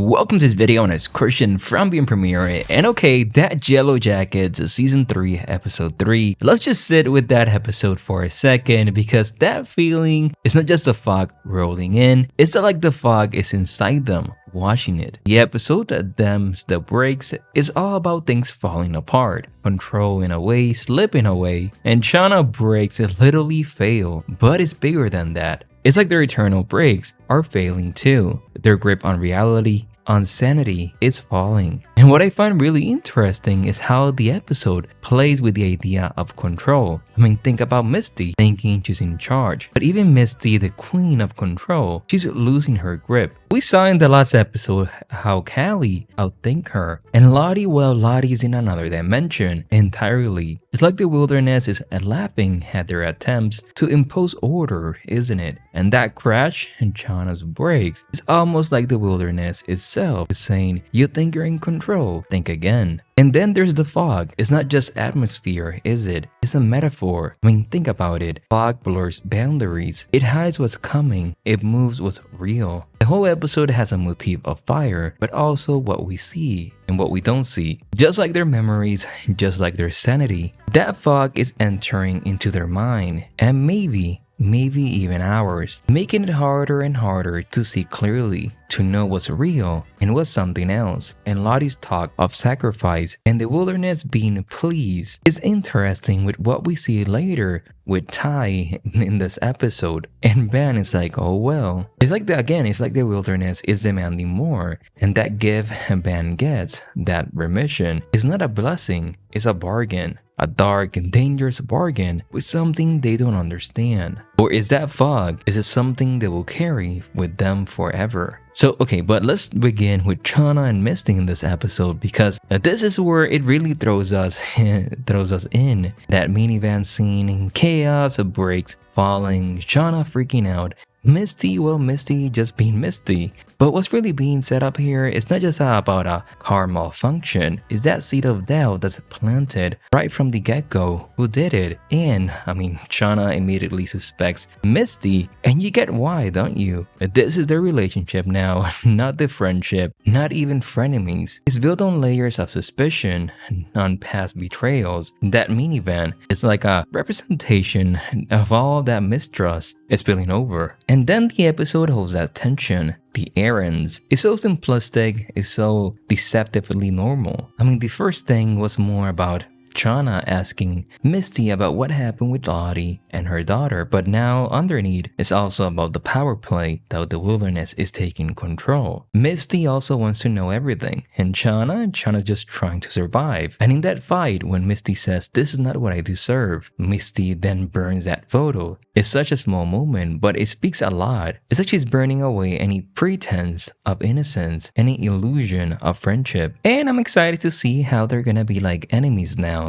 Welcome to this video, and it's Christian from being Premiere. And okay, that YELLOWJACKETS season 3 episode 3. Let's just sit with that episode for a second, because that feeling is not just the fog rolling in, it's not like the fog is inside them watching it. The episode that breaks is all about things falling apart, control in a way, slipping away, and Chana breaks literally fail, but it's bigger than that. It's like their eternal breaks are failing too. Their grip on reality, on sanity, is falling. And what I find really interesting is how the episode plays with the idea of control. I mean, think about Misty thinking she's in charge. But even Misty, the queen of control, she's losing her grip. We saw in the last episode how Callie outthink her. And Lottie, well, Lottie's in another dimension entirely. It's like the wilderness is laughing at their attempts to impose order, isn't it? And that crash in Chana's brakes is almost like the wilderness itself is saying, you think you're in control, think again. And then there's the fog. It's not just atmosphere, is it? It's a metaphor. I mean, think about it. Fog blurs boundaries. It hides what's coming. It moves what's real. The whole episode has a motif of fire, but also what we see and what we don't see. Just like their memories, just like their sanity. That fog is entering into their mind, and maybe even ours, making it harder and harder to see clearly, to know what's real and what's something else. And Lottie's talk of sacrifice and the wilderness being pleased is interesting with what we see later with Ty in this episode. And Ben is like, oh well. It's like the wilderness is demanding more, and that gift Ben gets, that remission, is not a blessing, it's a bargain. A dark and dangerous bargain with something they don't understand. Or is that fog? Is it something they will carry with them forever? So okay, but let's begin with Chana and Misty in this episode, because this is where it really throws us in. That minivan scene in chaos, brakes falling, Chana freaking out. Misty just being Misty. But what's really being set up here is not just about a car malfunction, it's that seed of doubt that's planted right from the get-go. Who did it? And, Chana immediately suspects Misty, and you get why, don't you? This is their relationship now, not the friendship, not even frenemies. It's built on layers of suspicion, on past betrayals. That minivan is like a representation of all that mistrust is spilling over. And then the episode holds that tension. The errands is so simplistic, is so deceptively normal. The first thing was more about Chana asking Misty about what happened with Lottie and her daughter, but now underneath it's also about the power play that the wilderness is taking control. Misty also wants to know everything, and Chana's just trying to survive. And in that fight, when Misty says, "This is not what I deserve," Misty then burns that photo. It's such a small moment, but it speaks a lot. It's like she's burning away any pretense of innocence, any illusion of friendship. And I'm excited to see how they're gonna be like enemies now.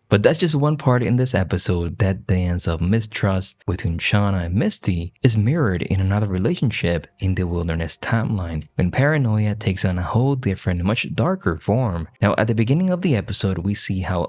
But that's just one part in this episode. That dance of mistrust between Chana and Misty is mirrored in another relationship in the wilderness timeline, when paranoia takes on a whole different, much darker form. Now, at the beginning of the episode, we see how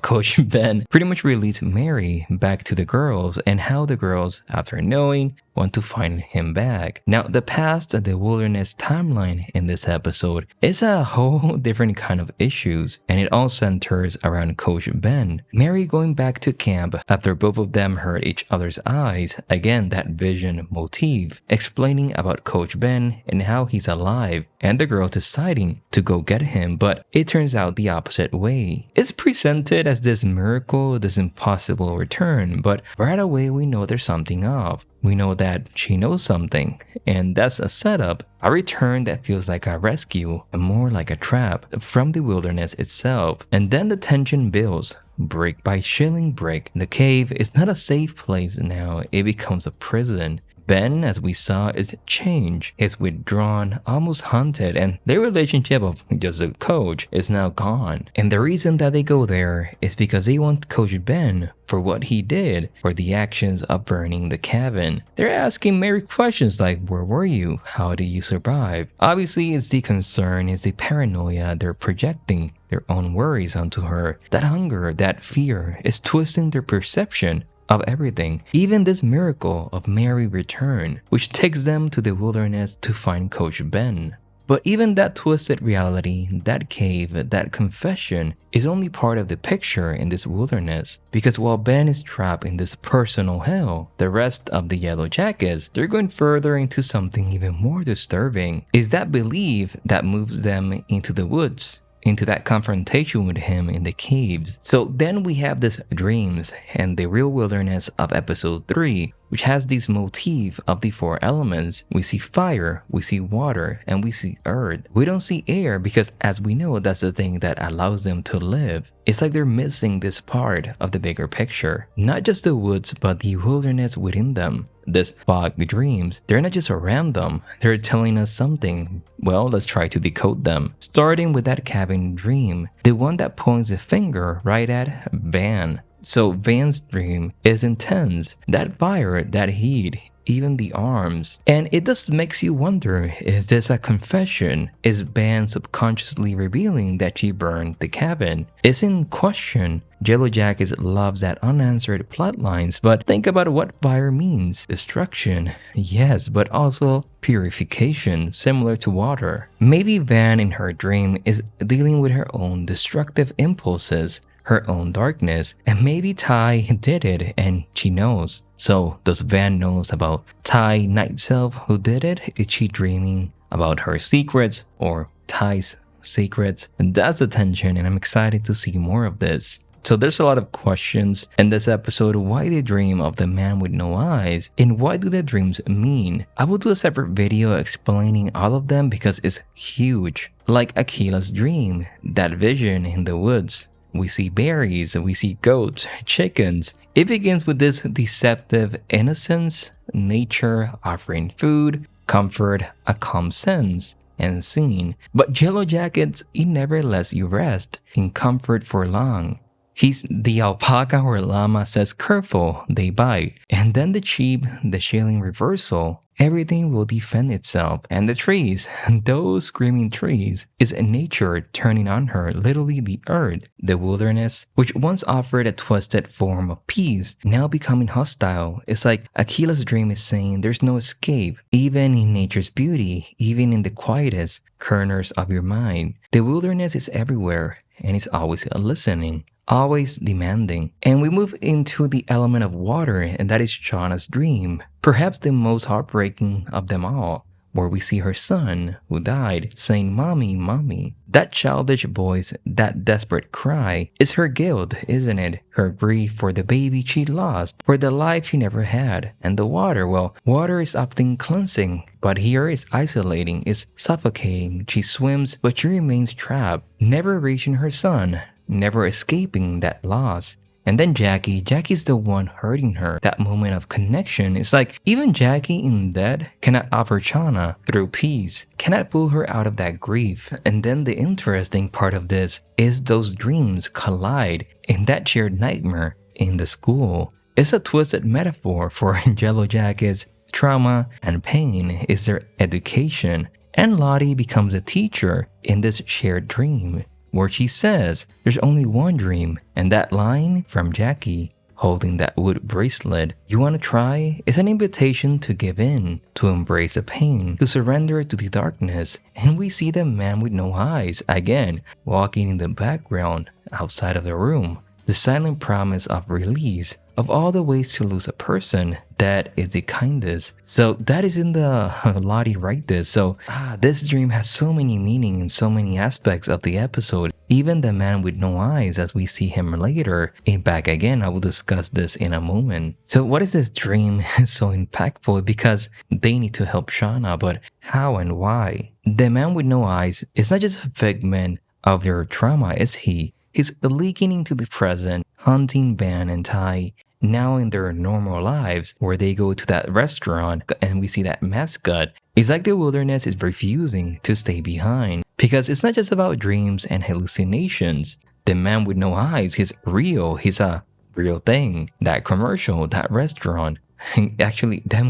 Coach Ben pretty much released Mary back to the girls, and how the girls, after knowing, want to find him back. Now, the past, the wilderness timeline in this episode is a whole different kind of issues, and it all centers around Coach Ben. Mary going back to camp after both of them hurt each other's eyes. Again, that vision motif, explaining about Coach Ben and how he's alive, and the girl deciding to go get him, but it turns out the opposite way. It's presented as this miracle, this impossible return, but right away we know there's something off. We know that she knows something, and that's a setup, a return that feels like a rescue, and more like a trap from the wilderness itself. And then the tension builds, brick by shilling brick. The cave is not a safe place now, it becomes a prison. Ben, as we saw, is changed. He's withdrawn, almost haunted, and their relationship of just a coach is now gone. And the reason that they go there is because they want Coach Ben for what he did, for the actions of burning the cabin. They're asking Mary questions like, where were you? How did you survive? Obviously, it's the concern, it's the paranoia they're projecting their own worries onto her. That hunger, that fear is twisting their perception of everything, even this miracle of Mary return, which takes them to the wilderness to find Coach Ben. But even that twisted reality, that cave, that confession is only part of the picture in this wilderness. Because while Ben is trapped in this personal hell, the rest of the Yellow Jackets, they're going further into something even more disturbing. Is that belief that moves them into the woods, into that confrontation with him in the caves. So then we have this dreams and the real wilderness of episode 3, which has this motif of the 4 elements. We see fire, we see water, and we see earth. We don't see air because, as we know, that's the thing that allows them to live. It's like they're missing this part of the bigger picture. Not just the woods, but the wilderness within them. This fog dreams, they're not just around them, they're telling us something. Well, let's try to decode them. Starting with that cabin dream, the one that points the finger right at Van. So Van's dream is intense. That fire, that heat, even the arms. And it just makes you wonder, is this a confession? Is Van subconsciously revealing that she burned the cabin? It's in question. YELLOWJACKETS loves that unanswered plot lines, but think about what fire means. Destruction, yes, but also purification, similar to water. Maybe Van in her dream is dealing with her own destructive impulses, her own darkness, and maybe Ty did it and she knows. So does Van knows about Ty night self who did it? Is she dreaming about her secrets or Ty's secrets? And that's the tension, and I'm excited to see more of this. So there's a lot of questions in this episode. Why they dream of the man with no eyes, and what do the dreams mean? I will do a separate video explaining all of them because it's huge. Like Akilah's dream, that vision in the woods. We see berries, we see goats, chickens. It begins with this deceptive innocence, nature offering food, comfort, a calm sense, and scene. But YELLOWJACKETS, he never lets you rest in comfort for long. He's the alpaca or llama says careful, they bite. And then the sheep, the shilling reversal. Everything will defend itself. And the trees, those screaming trees, is nature turning on her, literally the earth, the wilderness, which once offered a twisted form of peace, now becoming hostile. It's like Akilah's dream is saying there's no escape, even in nature's beauty, even in the quietest corners of your mind. The wilderness is everywhere, and it's always listening, always demanding. And we move into the element of water, and that is Shauna's dream, perhaps the most heartbreaking of them all, where we see her son, who died, saying, "Mommy, Mommy." That childish voice, that desperate cry, is her guilt, isn't it? Her grief for the baby she lost, for the life she never had. And the water, well, water is often cleansing, but here is isolating, is suffocating. She swims, but she remains trapped, never reaching her son, never escaping that loss. And then Jackie's the one hurting her. That moment of connection is like even Jackie in death cannot offer Chana through peace, cannot pull her out of that grief. And then the interesting part of this is those dreams collide in that shared nightmare in the school. It's a twisted metaphor for YELLOWJACKETS. Trauma and pain is their education. And Lottie becomes a teacher in this shared dream, where she says there's only one dream, and that line from Jackie holding that wood bracelet, "You want to try?" is an invitation to give in, to embrace the pain, to surrender to the darkness. And we see the man with no eyes again walking in the background outside of the room. The silent promise of release, of all the ways to lose a person, that is the kindest. So that is in the Lottie write this. So this dream has so many meaning and so many aspects of the episode. Even the man with no eyes, as we see him later back again. I will discuss this in a moment. So what is this dream so impactful? Because they need to help Shauna, but how and why? The man with no eyes is not just a figment of their trauma, is he? He's leaking into the present, hunting Van and Ty, now in their normal lives, where they go to that restaurant and we see that mascot. It's like the wilderness is refusing to stay behind, because it's not just about dreams and hallucinations. The man with no eyes, he's real, he's a real thing. That commercial, that restaurant, them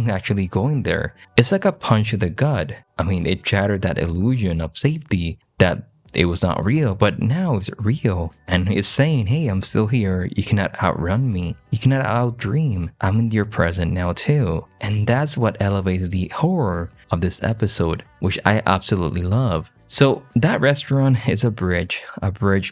actually going there, it's like a punch to the gut. I mean, it shattered that illusion of safety, that it was not real, but now it's real. And it's saying, hey, I'm still here. You cannot outrun me. You cannot outdream. I'm in your present now too. And that's what elevates the horror of this episode, which I absolutely love. So that restaurant is a bridge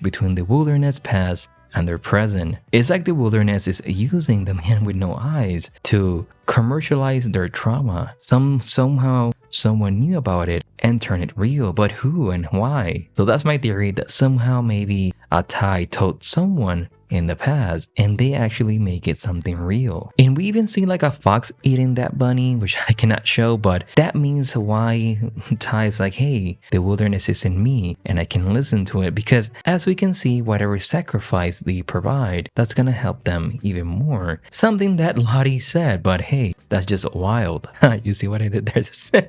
between the wilderness past and their present. It's like the wilderness is using the man with no eyes to commercialize their trauma. Somehow someone knew about it and turned it real, but who and why? So that's my theory, that somehow maybe a Thai told someone in the past and they actually make it something real. And we even see like a fox eating that bunny, which I cannot show, but that means why Thai is like, hey, the wilderness is in me and I can listen to it, because as we can see, whatever sacrifice they provide, that's gonna help them even more. Something that Lottie said, but hey, that's just wild. You see what I did there?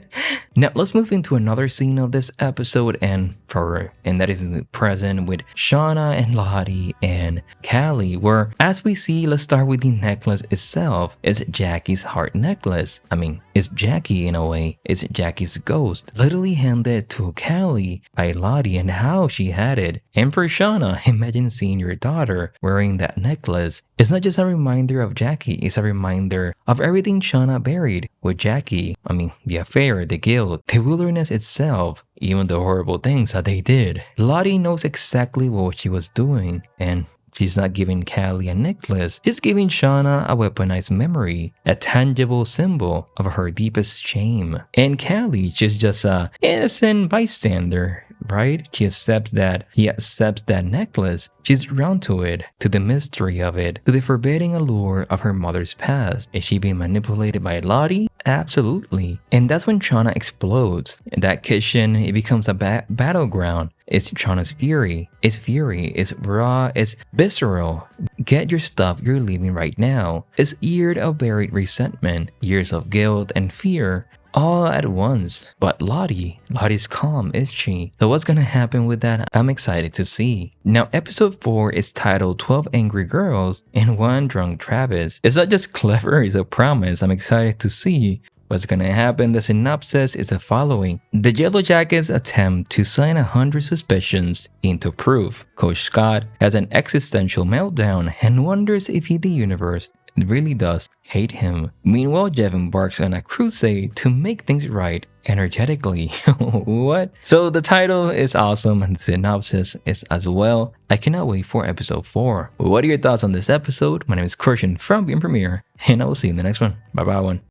Now let's move into another scene of this episode, and that is in the present with Shauna and Lottie and Callie, where as we see, let's start with the necklace itself. It's Jackie's heart necklace. I mean, it's Jackie in a way. It's Jackie's ghost, literally handed to Callie by Lottie, and how she had it. And for Shauna, imagine seeing your daughter wearing that necklace. It's not just a reminder of Jackie, it's a reminder of everything Shauna buried with Jackie. I mean, the affair, the guilt, the wilderness itself, even the horrible things that they did. Lottie knows exactly what she was doing, and she's not giving Callie a necklace, she's giving Shauna a weaponized memory, a tangible symbol of her deepest shame. And Callie, she's just a innocent bystander, right? She accepts that necklace. She's drawn to it, to the mystery of it, to the forbidding allure of her mother's past. Is she being manipulated by Lottie? Absolutely. And that's when Chana explodes. In that kitchen, it becomes a battleground. It's Chana's fury. It's raw, it's visceral. Get your stuff, you're leaving right now. It's years of buried resentment, years of guilt and fear, all at once. But Lottie's calm, is she? So what's gonna happen with that? I'm excited to see. Now episode 4 is titled 12 Angry Girls and One Drunk Travis. It's not just clever, it's a promise. I'm excited to see what's gonna happen. The synopsis is the following. The Yellowjackets attempt to sign 100 suspicions into proof. Coach Scott has an existential meltdown and wonders if the universe really does hate him. Meanwhile, Jeff embarks on a crusade to make things right energetically. What? So the title is awesome and the synopsis is as well. I cannot wait for episode 4. What are your thoughts on this episode? My name is Christian from Being Premiere, and I will see you in the next one. Bye bye one.